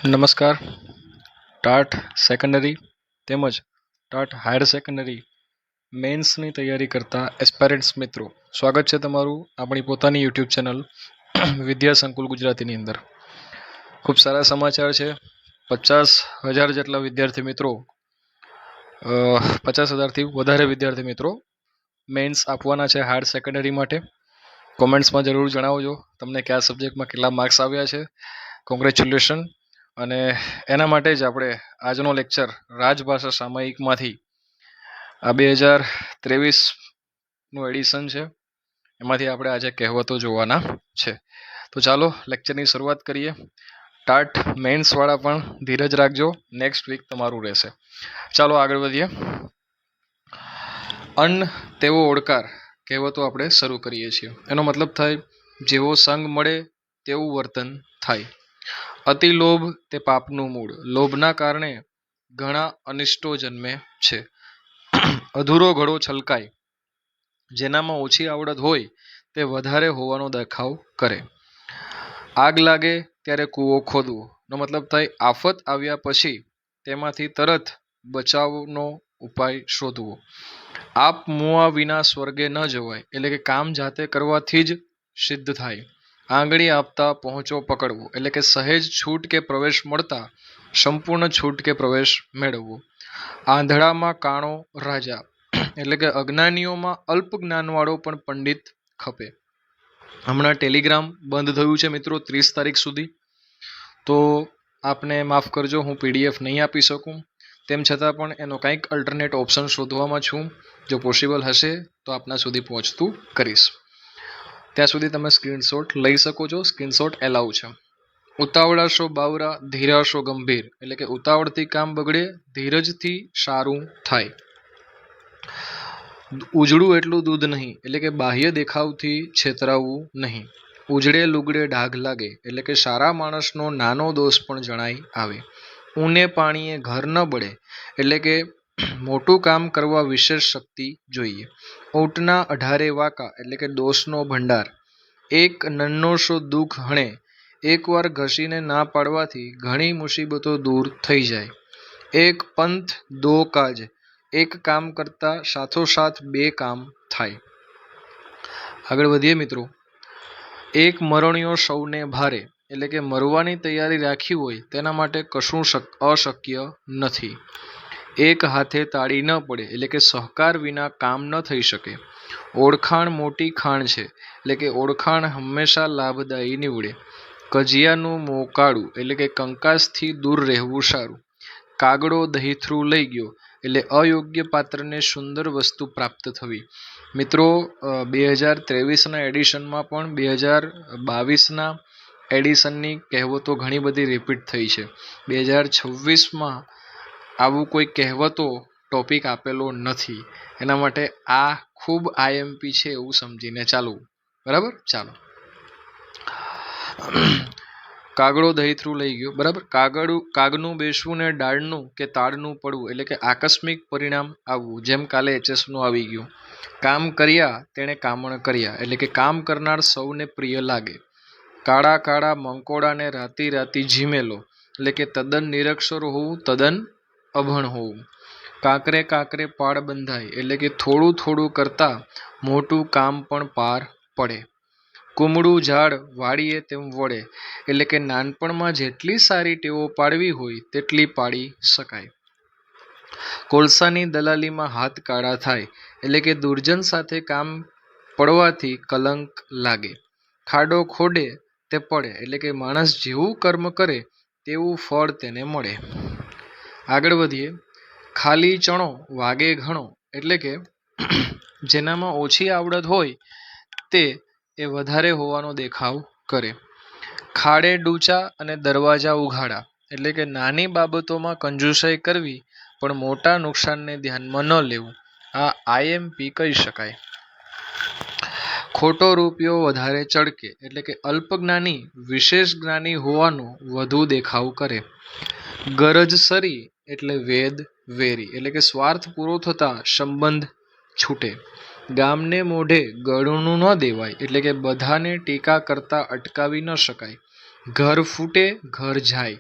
નમસ્કાર. TAT secondary તેમજ TAT higher secondary મેન્સની તૈયારી કરતા એસ્પાયરન્ટ્સ મિત્રો, સ્વાગત છે તમારું આપણી પોતાની યુટ્યુબ ચેનલ વિદ્યા સંકુલ ગુજરાતીની અંદર. ખૂબ સારા સમાચાર છે. 50,000 જેટલા વિદ્યાર્થી મિત્રો, 50,000થી વધારે વિદ્યાર્થી મિત્રો મેન્સ આપવાના છે હાયર સેકન્ડરી માટે. કોમેન્ટ્સમાં જરૂર જણાવજો તમને કયા સબ્જેક્ટમાં કેટલા માર્ક્સ આવ્યા છે. કોંગ્રેચ્યુલેશન. અને એના માટે જ આપણે આજનો લેક્ચર રાજભાષા સામયિકમાંથી આ 2023નું એડિશન છે, એમાંથી આપણે આજે કહેવતો જોવાના છે. તો ચાલો લેક્ચરની શરૂઆત કરીએ. ટાટ મેન્સવાળા પણ ધીરજ રાખજો, નેક્સ્ટ વીક તમારું રહેશે. ચાલો આગળ વધીએ. અન્ન તેવો ઓડકાર કહેવતો આપણે શરૂ કરીએ છીએ. એનો મતલબ થાય જેવો સંગ મળે તેવું વર્તન થાય. અતિ લોભ તે પાપનું મૂળ. લોભના કારણે ઘણા અનિષ્ટો જન્મે છે. અધૂરો ઘડો છલકાય. જેનામાં ઓછી આવડત હોય તે વધારે હોવાનો દેખાવ કરે. આગ લાગે ત્યારે કૂવો ખોદવો નો મતલબ થાય આફત આવ્યા પછી તેમાંથી તરત બચાવનો ઉપાય શોધવો. આપ મુઆ વિના સ્વર્ગે ન જવાય, એટલે કે કામ જાતે કરવાથી જ સિદ્ધ થાય. આંગળી આપતા પહોંચો પકડવો, એટલે કે સહેજ છૂટ કે પ્રવેશ મળતા સંપૂર્ણ છૂટ કે પ્રવેશ મેળવવો. આંધળામાં કાણો રાજા, એટલે કે અજ્ઞાનીઓમાં અલ્પ જ્ઞાનવાળો પણ પંડિત ખપે. હમણાં ટેલિગ્રામ બંધ થયું છે મિત્રો 30 તારીખ સુધી, તો આપને માફ કરજો, હું પીડીએફ નહીં આપી શકું. તેમ છતાં પણ એનો કંઈક અલ્ટરનેટ ઓપ્શન શોધવામાં છું. જો પોસિબલ હશે તો આપના સુધી પહોંચતું કરીશ. ત્યાં સુધી તમે સ્ક્રીનશોટ લઈ શકો છો. સ્ક્રીનશોટ એલાઉ છે. ઉતાવળાશો બાવરા, ધીરાશો ગંભીર, એટલે કે ઉતાવળથી કામ બગડે, ધીરજથી સારું થાય. ઉજળું એટલું દૂધ નહીં, એટલે કે બાહ્ય દેખાવથી છેતરાવું નહીં. ઉજળે લુગડે ડાઘ લાગે, એટલે કે સારા માણસનો નાનો દોષ પણ જણાય આવે. ઊને પાણીએ ઘર ન બળે, એટલે કે મોટું કામ કરવા વિશેષ શક્તિ જોઈએ. ઊંટના 18 વાંકા, એટલે કે દોષનો ભંડાર. એક નન્નોશો દુઃખ હણે, એકવાર ઘસીને ના પાડવાથી ઘણી મુસીબતો દૂર થઈ જાય. એક પંથ દો કાજ, એક કામ કરતા સાથોસાથ 2 કામ થાય. આગળ વધીએ મિત્રો. એક મરણિયો સૌને ભારે, એટલે કે મરવાની તૈયારી રાખી હોય તેના માટે કશું અશક્ય નથી. એક હાથે તાળી ન પડે, એટલે કે સહકાર વિના કામ ન થઈ શકે. ઓળખાણ મોટી ખાણ છે, એટલે કે ઓળખાણ હંમેશા લાભદાયી નીવડે. કજિયાનું મોં કાળું, એટલે કે કંકાસથી દૂર રહેવું સારું. કાગડો દહીથરું લઈ ગયો, એટલે અયોગ્ય પાત્રને સુંદર વસ્તુ પ્રાપ્ત થવી. મિત્રો 2023ના એડિશનમાં પણ 2022ના એડિશનની કહેવતો ઘણી બધી રિપીટ થઈ છે. 2026માં આવું કોઈ કહેવતો ટોપિક આપેલો નથી. એના માટે આ ખૂબ આઈએમપી છે એવું સમજીને ચાલવું. બરાબર, ચાલો. કાગડો દહીથરું લઈ ગયો. બરાબર, કાગનું બેસવું ને ડાળનું કે તાળનું પડવું, એટલે કે આકસ્મિક પરિણામ આવવું. જેમ કાલે એચએસનું આવી ગયું. કામ કર્યા તેણે કામણ કર્યા, એટલે કે કામ કરનાર સૌને પ્રિય લાગે. કાળા કાળા મંકોડાને રાતી રાતી ઝીમેલો, એટલે કે તદ્દન નિરક્ષર હોવું, તદ્દન અભણ હોવું. કાંકરે કાંકરે પાળ બંધાય, એટલે કે થોડું થોડું કરતા મોટું કામ પણ પાર પડે. કુમળું ઝાડ વાળીએ તેમ વળે, એટલે કે નાનપણમાં જેટલી સારી ટેવો પાડવી હોય તેટલી પાડી શકાય. કોલસાની દલાલીમાં હાથ કાળા થાય, એટલે કે દુર્જન સાથે કામ પડવાથી કલંક લાગે. ખાડો ખોડે તે પડે, એટલે કે માણસ જેવું કર્મ કરે તેવું ફળ તેને મળે. આગળ વધીએ. ખાલી ચણો વાગે ઘણો, એટલે કે જેનામાં ઓછી આવડત હોય તે વધારે હોવાનો દેખાવ કરે. ખાડે ડૂચા અને દરવાજા ઉઘાડા, એટલે કે નાની બાબતોમાં કંજૂસાઈ કરવી પણ મોટા નુકસાનને ધ્યાનમાં ન લેવું. આ આઈએમપી કહી શકાય. ખોટો રૂપિયો વધારે ચળકે, એટલે કે અલ્પજ્ઞાની વિશેષ જ્ઞાની હોવાનો વધુ દેખાવ કરે. ગરજ સરી, એટલે વેદ વેરી, એટલે કે સ્વાર્થ પૂરો થતા સંબંધ છૂટે. ગામને મોઢે ગળું ન દેવાય, એટલે કે બધાને ટીકા કરતા અટકાવી ન શકાય. ઘર ફૂટે ઘર જાય,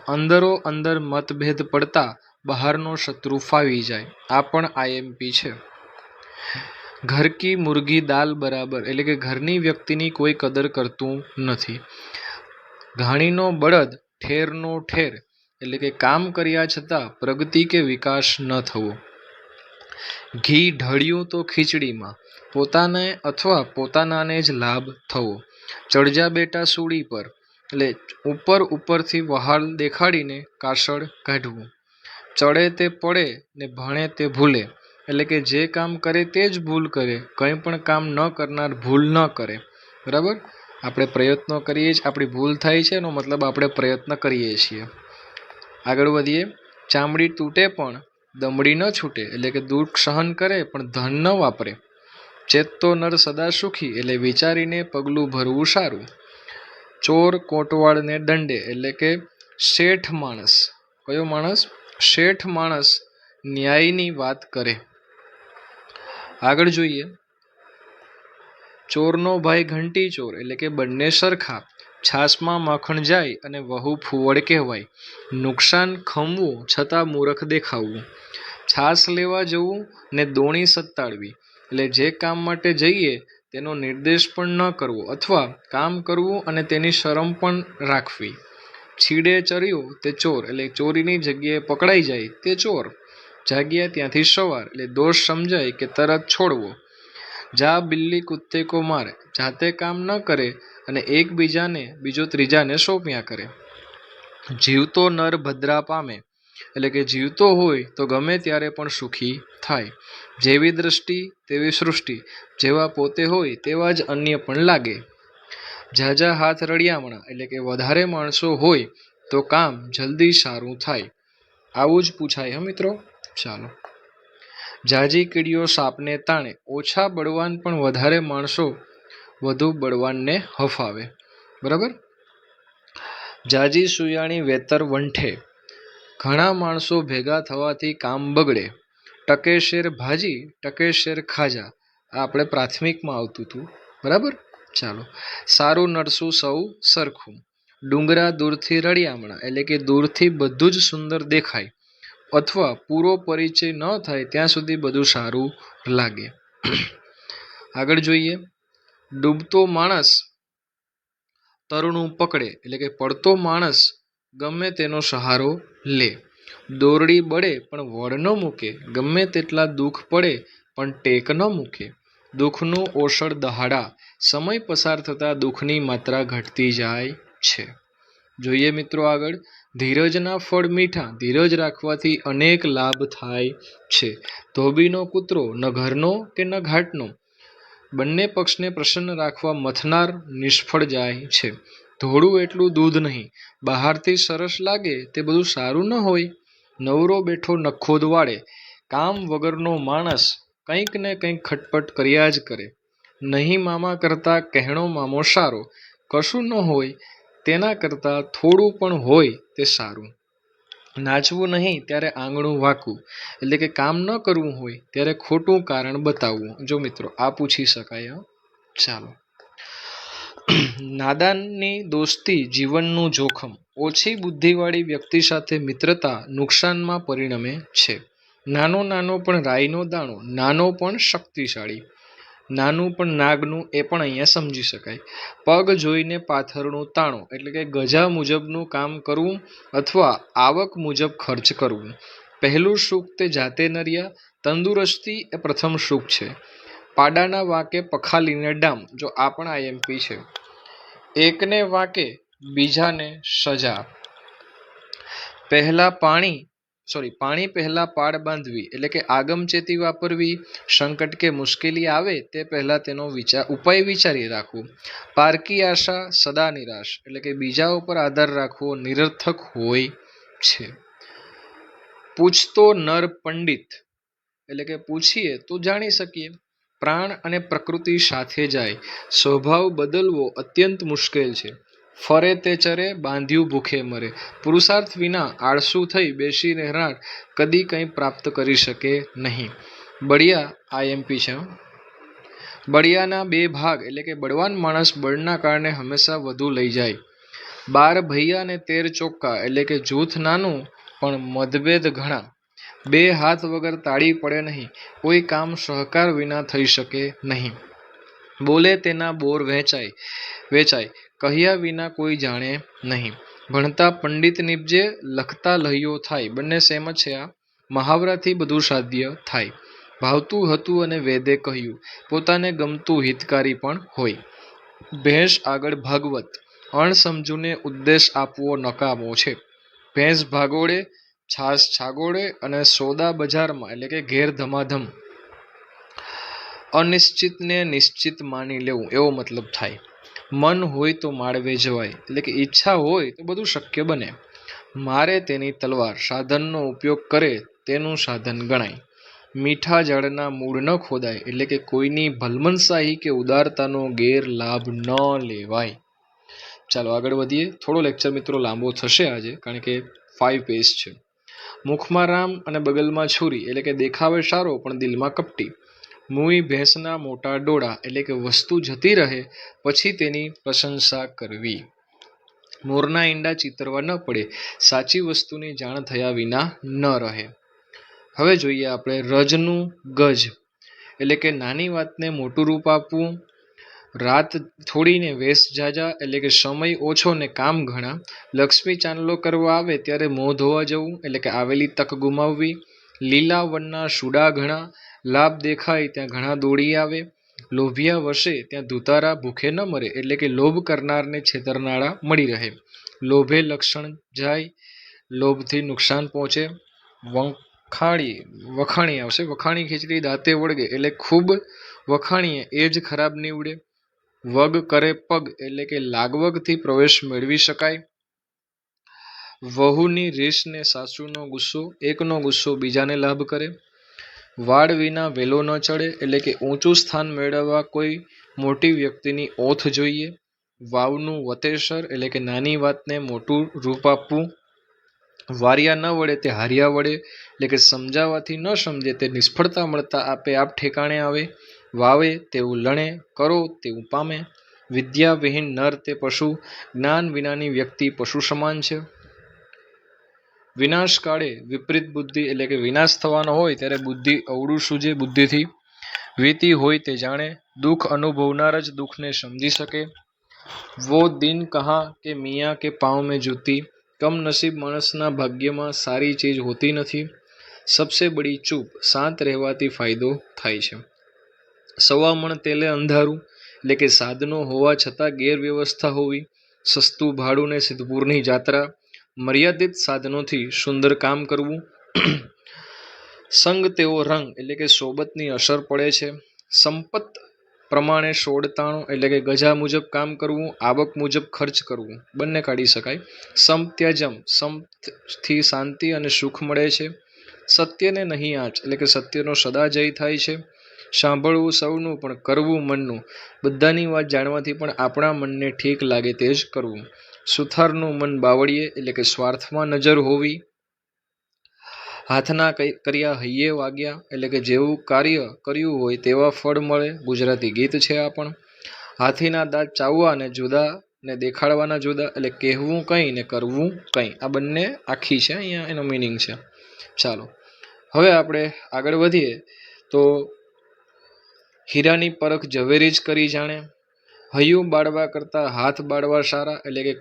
અંદરો અંદર મતભેદ પડતા બહારનો શત્રુ ફાવી જાય. આ પણ આઈએમપી છે. ઘર કી મુર્ગી દાલ બરાબર એટલે કે ઘરની વ્યક્તિની કોઈ કદર કરતું નથી. ઘાણીનો બળદ ઠેરનો ઠેર એટલે કે કામ કર્યા છતાં પ્રગતિ કે વિકાસ ન થવો. ઘી ઢળ્યું તો ખીચડીમાં પોતાને અથવા પોતાનાને જ લાભ થવો. ચડજા બેટા સૂડી પર એટલે ઉપરથી વહાલ દેખાડીને કાસળ કાઢવું. ચડે તે પડે ને ભણે તે ભૂલે એટલે કે જે કામ કરે તે જ ભૂલ કરે, કંઈ પણ કામ ન કરનાર ભૂલ ન કરે. બરાબર, આપણે પ્રયત્નો કરીએ જ આપણી ભૂલ થાય છે, એનો મતલબ આપણે પ્રયત્ન કરીએ છીએ. આગળ વધીએ. ચામડી તૂટે પણ દમડી ન છૂટે એટલે કે દુઃખ સહન કરે પણ ધન ન વાપરે. ચેતતો નર સદા સુખી એટલે વિચારીને પગલું ભરવું સારું. ચોર કોટવાળને દંડે એટલે કે શેઠ માણસ. કયો માણસ? શેઠ માણસ ન્યાયની વાત કરે. આગળ જોઈએ. ચોરનો ભાઈ ઘંટી ચોર એટલે કે બંને સરખા. છાસમાં માખણ જાય અને વહુ ફુવડ કહેવાય. નુકસાન ખમવું છતાં મૂરખ દેખાવું. છાસ લેવા જવું ને દોણી સત્તાડવી એટલે જે કામ માટે જઈએ તેનો નિર્દેશ પણ ન કરવો અથવા કામ કરવું અને તેની શરમ પણ રાખવી. છીડે ચર્યો તે ચોર એટલે ચોરીની જગ્યાએ પકડાઈ જાય તે ચોર. જાગ્યા ત્યાંથી સવાર એટલે દોષ સમજાય કે તરત છોડવો. જા બિલ્લી કુત્તે કો મારે જાતે કામ ન કરે અને એકબીજાને બીજો ત્રીજાને સોંપ્યા કરે. જીવતો નર ભદ્રા પામે એટલે કે જીવતો હોય તો ગમે ત્યારે પણ સુખી થાય. જેવી દ્રષ્ટિ તેવી સૃષ્ટિ જેવા પોતે હોય તેવા જ અન્ય પણ લાગે. ઝાઝા હાથ રળિયામણા એટલે કે વધારે માણસો હોય તો કામ જલ્દી સારું થાય. આવું જ પૂછાય હા મિત્રો. ચાલો. ઝાઝી કીડીઓ સાપને તાણે ઓછા બળવાન પણ વધારે માણસો વધુ બળવાનને હફાવે. બરાબર. ઝાઝી સુયાણી વેતર વંઠે ઘણા માણસો ભેગા થવાથી કામ બગડે. ટકે શેર ભાજી ટકે શેર ખાજા આ આપણે પ્રાથમિકમાં આવતું હતું. બરાબર. ચાલો. સારું નરસું સૌ સરખું. ડુંગરા દૂરથી રળિયામણા એટલે કે દૂરથી બધું જ સુંદર દેખાય અથવા પૂરો પરિચય ન થાય ત્યાં સુધી બધું સારું લાગે. આગળ જોઈએ. ડૂબતો માણસ તરણું પકડે એટલે કે પડતો માણસ ગમે તેનો સહારો લે. દોરડી બળે પણ વળ ન મૂકે ગમે તેટલા દુઃખ પડે પણ ટેક ન મૂકે. દુઃખનું ઓસડ દહાડા સમય પસાર થતાં દુઃખની માત્રા ઘટતી જાય છે. જોઈએ મિત્રો આગળ. ધીરજના ફળ મીઠા ધીરજ રાખવાથી અનેક લાભ થાય છે. ધોબીનો કૂતરો ન ઘરનો કે ન ઘાટનો બંને પક્ષને પ્રસન્ન રાખવા મથનાર નિષ્ફળ જાય છે. ધોળું એટલું દૂધ નહીં બહારથી સરસ લાગે તે બધું સારું ન હોય. નવરો બેઠો નખોદ વાળે કામ વગરનો માણસ કંઈક ને કંઈક ખટપટ કર્યા જ કરે. નહીં મામા કરતાં કહેણો મામો સારો. કશું ન હોય તેના કરતાં થોડું પણ હોય તે સારું. નાચવું નહીં ત્યારે આંગણું વાંકું એટલે કે કામ ન કરવું હોય ત્યારે ખોટું કારણ બતાવવું. જો મિત્રો આ પૂછી શકાય. ચાલો. નાદાનની દોસ્તી જીવનનું જોખમ. ઓછી બુદ્ધિવાળી વ્યક્તિ સાથે મિત્રતા નુકસાનમાં પરિણમે છે. નાનો નાનો પણ રાઈનો દાણો નાનો પણ શક્તિશાળી. નાનું પણ નાગનું એ પણ અહીંયા સમજી શકાય. પગ જોઈને પાથરનું તાણું એટલે કે ગજા મુજબનું કામ કરવું અથવા આવક મુજબ ખર્ચ કરવું. પહેલું સુખ તે જાતે નર્યા. તંદુરસ્તી એ પ્રથમ સુખ છે. પાડાના વાંકે પખાલીને ડામ. જો આ પણ આઈએમપી છે. એકને વાંકે બીજાને સજા. પાણી પહેલા પાડ બાંધવી એટલે કે આગમચેતી વાપરવી. સંકટ કે મુશ્કેલી આવે તે પહેલા તેનો ઉપાય વિચારી રાખવો. પારકી આશા સદા નિરાશ એટલે કે બીજા ઉપર આધાર રાખવો નિરર્થક હોય છે. પૂછતો નર પંડિત એટલે કે પૂછીએ તો જાણી શકીએ. પ્રાણ અને પ્રકૃતિ સાથે જાય. સ્વભાવ બદલવો અત્યંત મુશ્કેલ છે. ફરે તે ચરે બાંધ્યું ભૂખે મરે. પુરુષાર્થ વિના આળસુ થઈ બેસી રહેનાર કદી કંઈ પ્રાપ્ત કરી શકે નહીં. બળિયા આઈએમપી છે. બળિયાના બે ભાગ એટલે કે બળવાન માણસ બળના કારણે હંમેશા વધુ લઈ જાય. 12 ભૈયા ને 13 ચોક્કા એટલે કે જૂથ નાનું પણ મતભેદ ઘણા. 2 હાથ વગર તાળી પડે નહીં. કોઈ કામ સહકાર વિના થઈ શકે નહીં. બોલે તેના બોર વેચાય કહ્યા વિના કોઈ જાણે નહીં. ભણતા પંડિત નીપજે, લખતા લહ્યો થાય. બંને સેમ જ છે. આ મહાવરાથી બધું સાધ્ય થાય. ભાવતું હતું અને વેદે કહ્યું, પોતાને ગમતું હિતકારી પણ હોય. ભેંસ આગળ ભાગવત, અણસમજુને ઉપદેશ આપવો નકામો છે. ભેંસ ભાગોળે, છાસ છાગોળે અને સોદા બજારમાં એટલે કે ઘેર ધમાધમ. અનિશ્ચિતને નિશ્ચિત માની લેવું એવો મતલબ થાય. મન હોય તો માળવે જવાય એટલે કે ઈચ્છા હોય તો બધું શક્ય બને. મારે તેની તલવાર, સાધનનો ઉપયોગ કરે તેનું સાધન ગણાય. મીઠા ઝાડના મૂળ ન ખોદાય એટલે કે કોઈની ભલમનશાહી કે ઉદારતાનો ગેરલાભ ન લેવાય. ચાલો આગળ વધીએ. થોડો લેક્ચર મિત્રો લાંબો થશે આજે, કારણ કે 5 પેજ છે. મુખમાં રામ અને બગલમાં છુરી એટલે કે દેખાવે સારો પણ દિલમાં કપટી. મૂઈ ભેંસના મોટા ડોળા એટલે કે વસ્તુ જતી રહે પછી તેની પ્રશંસા કરવી. મોરના ઈંડા ચિતરવા ન પડે, સાચી વસ્તુની જાણ થયા વિના ન રહે. હવે જોઈએ આપણે રજનું ગજ એટલે કે નાની વાતને મોટું રૂપ આપવું. રાત થોડીને વેશ જાજા એટલે કે સમય ઓછો ને કામ ઘણા. લક્ષ્મી ચાંદલો કરવા આવે ત્યારે મોં ધોવા જવું એટલે કે આવેલી તક ગુમાવવી. લીલા વનના સુડા ઘણા, લાભ દેખાય ત્યાં ઘણા દોડી આવે. લોભિયા વસે ત્યાં ધુતારા ભૂખે ન મરે એટલે કે લોભ કરનારને છેતરનારા મળી રહે. લોભે લક્ષણ જાય, લોભથી નુકસાન પહોંચે. વખાણી ખીચડી દાંતે વળગે એટલે ખૂબ વખાણીએ એ જ ખરાબ નીવડે. વગ કરે પગ એટલે કે લાગવગથી પ્રવેશ મેળવી શકાય. વહુની રીસ ને સાસુનો ગુસ્સો, એકનો ગુસ્સો બીજાને લાભ કરે. વાડ વિના વેલો ન ચડે એટલે કે ઊંચું સ્થાન મેળવવા કોઈ મોટી વ્યક્તિની ઓથ જોઈએ. વાવનું વતેસર એટલે કે નાની વાતને મોટું રૂપ આપવું. વાર્યા ન વળે તે હાર્યા વળે એટલે કે સમજાવવાથી ન સમજે તે નિષ્ફળતા મળતા આપે આપ ઠેકાણે આવે. વાવે તેવું લણે, કરો તેવું પામે. વિદ્યાવિહીન નર તે પશુ, જ્ઞાન વિનાની વ્યક્તિ પશુ સમાન છે. વિનાશ કાળે વિપરીત બુદ્ધિ એટલે કે વિનાશ થવાનો હોય ત્યારે બુદ્ધિ અવળું સૂજે. બુદ્ધિથી વીતી હોય તે જાણે. દુઃખ અનુભવનાર જ દુઃખને સમજી શકે. વો દિન કહા કે મિયા કે પાँव में जूती, કમનસીબ માણસના ભાગ્યમાં સારી ચીજ હોતી નથી. સબસે બડી ચૂપ, શાંત રહેવાથી ફાયદો થાય છે. સવા મણ તેલે અંધારું એટલે કે સાધનો હોવા છતાં ગેરવ્યવસ્થા હોવી. સસ્તું ભાડું ને સિદ્ધપુરની જાત્રા. મર્યાદિત સાધનોથી સુંદર કામ કરવું. સંગ તેવો રંગ એટલે કે સોબતની અસર પડે છે. સંપત પ્રમાણે 16 એટલે કે ગજા મુજબ કામ કરવું, આવક મુજબ ખર્ચ કરવું. બંને કાઢી શકાય. સંત્યજમ, સંપથી શાંતિ અને સુખ મળે છે. સત્યને નહીં આંચ એટલે કે સત્યનો સદા જય થાય છે. સાંભળવું સૌનું પણ કરવું મનનું. બધાની વાત જાણવાથી પણ આપણા મનને ઠીક લાગે તે જ કરવું. સુથારનું મન બાવળીએ એટલે કે સ્વાર્થમાં નજર હોવી. હાથના કર્યા હૈયે વાગ્યા એટલે કે જેવું કાર્ય કર્યું હોય તેવા ફળ મળે. ગુજરાતી ગીત છે આ પણ. હાથીના દાંત ચાવવા ને જુદા ને દેખાડવાના જુદા એટલે કહેવું કંઈ ને કરવું કંઈ. આ બંને આખી છે, અહીંયા એનો મિનિંગ છે. ચાલો હવે આપણે આગળ વધીએ તો હીરાની પરખ ઝવેરી જ કરી જાણે. હૈયું બાળવા કરતાં હાથ બાળવા સારા એટલે કે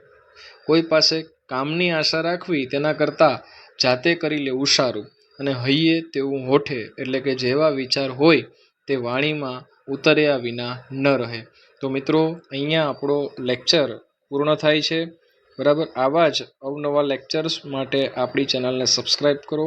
કોઈ પાસે કામની આશા રાખવી તેના કરતાં જાતે કરી લેવું સારું. અને હૈયે તેવું હોઠે એટલે કે જેવા વિચાર હોય તે વાણીમાં ઉતર્યા વિના ન રહે. તો મિત્રો અહીંયા આપણો લેક્ચર પૂર્ણ થાય છે. બરાબર, આવા જ અવનવા લેક્ચર્સ માટે આપણી ચેનલને સબસ્ક્રાઈબ કરો.